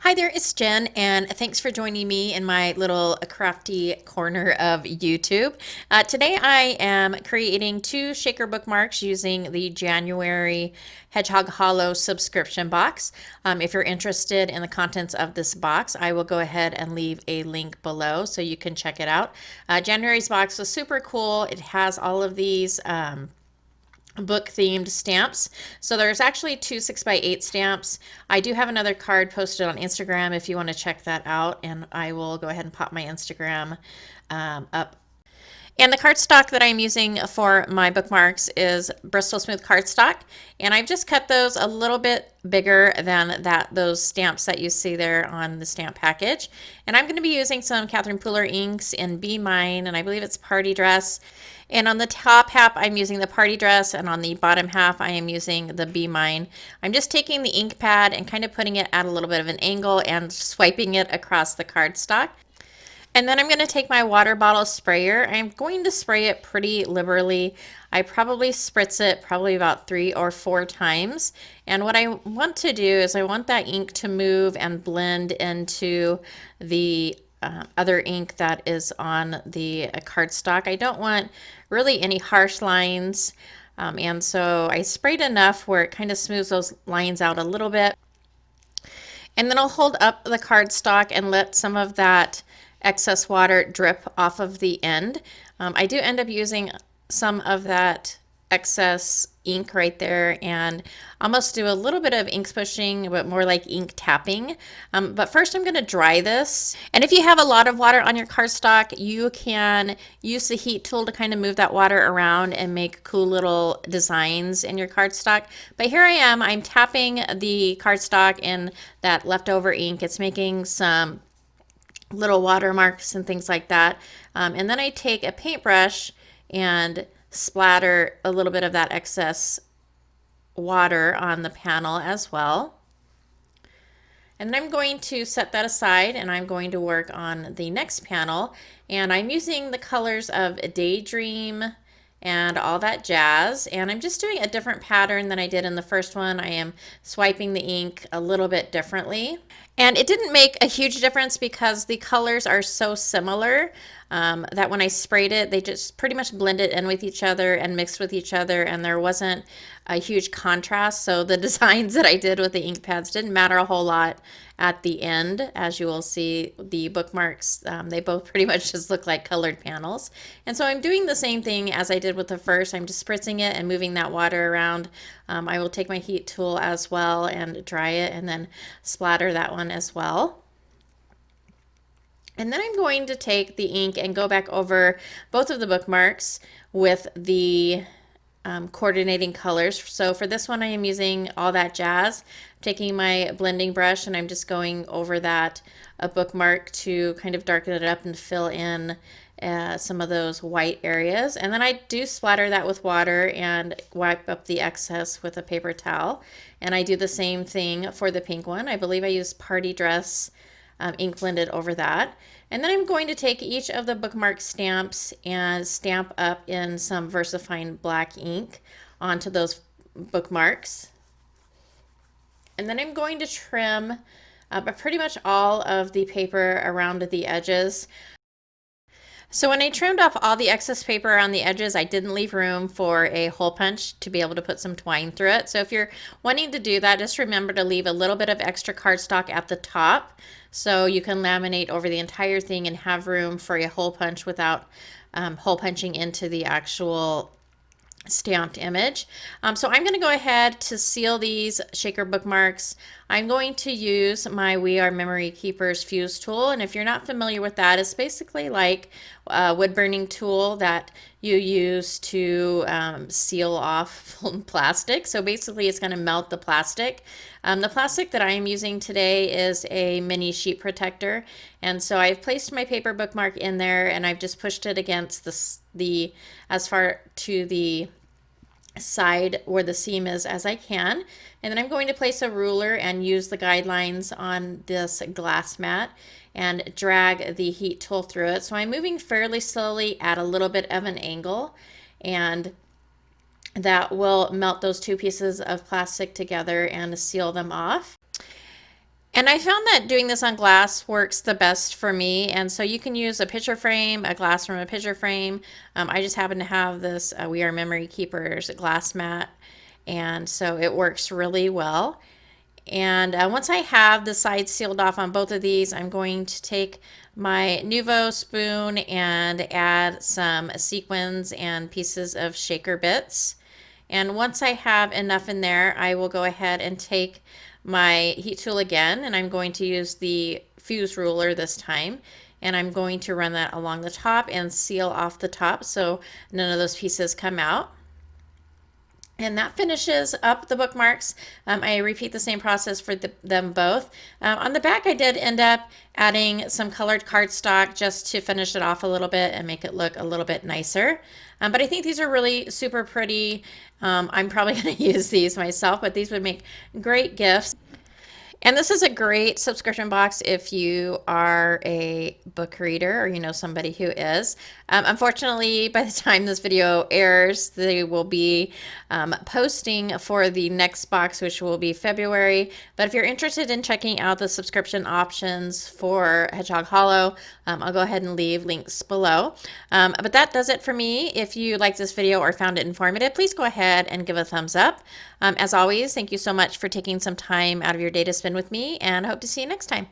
Hi there, it's Jen, and thanks for joining me in my little crafty corner of YouTube. Today I am creating two shaker bookmarks using the January Hedgehog Hollow subscription box. If you're interested in the contents of this box, I will go ahead and leave a link below so you can check it out. January's box was super cool. It has all of these book themed stamps. So there's actually two 6x8 stamps. I do have another card posted on Instagram if you want to check that out, and I will go ahead and pop my Instagram up. And the cardstock that I'm using for my bookmarks is Bristol Smooth cardstock, and I've just cut those a little bit bigger than those stamps that you see there on the stamp package. And I'm going to be using some Catherine Pooler inks in Be Mine, and I believe it's Party Dress. And on the top half, I'm using the Party Dress, and on the bottom half, I am using the Be Mine. I'm just taking the ink pad and kind of putting it at a little bit of an angle and swiping it across the cardstock. And then I'm going to take my water bottle sprayer. I'm going to spray it pretty liberally. I probably spritz it probably about 3 or 4 times. And what I want to do is I want that ink to move and blend into the other ink that is on the cardstock. I don't want really any harsh lines. And so I sprayed enough where it kind of smooths those lines out a little bit. And then I'll hold up the cardstock and let some of that excess water drip off of the end. I do end up using some of that excess ink right there and almost do a little bit of ink spushing, but more like ink tapping. But first I'm going to dry this. And if you have a lot of water on your cardstock, you can use the heat tool to kind of move that water around and make cool little designs in your cardstock. But here I am, I'm tapping the cardstock in that leftover ink. It's making some little watermarks and things like that. And then I take a paintbrush and splatter a little bit of that excess water on the panel as well. And then I'm going to set that aside and I'm going to work on the next panel. And I'm using the colors of Daydream and all that jazz. And I'm just doing a different pattern than I did in the first one. I am swiping the ink a little bit differently. And it didn't make a huge difference because the colors are so similar that when I sprayed it, they just pretty much blended in with each other and mixed with each other, and there wasn't a huge contrast. So the designs that I did with the ink pads didn't matter a whole lot at the end. As you will see, the bookmarks, they both pretty much just look like colored panels. And so I'm doing the same thing as I did with the first. I'm just spritzing it and moving that water around. I will take my heat tool as well and dry it and then splatter that one as well. And then I'm going to take the ink and go back over both of the bookmarks with the coordinating colors. So for this one I am using All That Jazz. I'm taking my blending brush and I'm just going over that bookmark to kind of darken it up and fill in some of those white areas. And then I do splatter that with water and wipe up the excess with a paper towel. And I do the same thing for the pink one. I believe I used Party Dress ink blended over that. And then I'm going to take each of the bookmark stamps and stamp up in some Versafine Black ink onto those bookmarks. And then I'm going to trim pretty much all of the paper around the edges. So when I trimmed off all the excess paper around the edges, I didn't leave room for a hole punch to be able to put some twine through it. So if you're wanting to do that, just remember to leave a little bit of extra cardstock at the top so you can laminate over the entire thing and have room for a hole punch without hole punching into the actual stamped image. So I'm going to go ahead to seal these shaker bookmarks. I'm going to use my We Are Memory Keepers fuse tool, and if you're not familiar with that, it's basically like a wood burning tool that you use to seal off plastic. So basically it's going to melt the plastic. The plastic that I am using today is a mini sheet protector, and so I've placed my paper bookmark in there and I've just pushed it against the as far to the side where the seam is as I can. And then I'm going to place a ruler and use the guidelines on this glass mat and drag the heat tool through it. So I'm moving fairly slowly at a little bit of an angle, and that will melt those two pieces of plastic together and seal them off. And I found that doing this on glass works the best for me. And so you can use a picture frame, a glass from a picture frame. I just happen to have this We Are Memory Keepers glass mat. And so it works really well. And once I have the sides sealed off on both of these, I'm going to take my Nuvo spoon and add some sequins and pieces of shaker bits. And once I have enough in there, I will go ahead and take my heat tool again, and I'm going to use the fuse ruler this time. And I'm going to run that along the top and seal off the top so none of those pieces come out. And that finishes up the bookmarks. I repeat the same process for them both. On the back, I did end up adding some colored cardstock just to finish it off a little bit and make it look a little bit nicer. But I think these are really super pretty. I'm probably going to use these myself, but these would make great gifts. And this is a great subscription box if you are a book reader or you know somebody who is. Unfortunately, by the time this video airs, they will be posting for the next box, which will be February. But if you're interested in checking out the subscription options for Hedgehog Hollow, I'll go ahead and leave links below. But that does it for me. If you liked this video or found it informative, please go ahead and give a thumbs up. As always, thank you so much for taking some time out of your day to spend with me, and I hope to see you next time.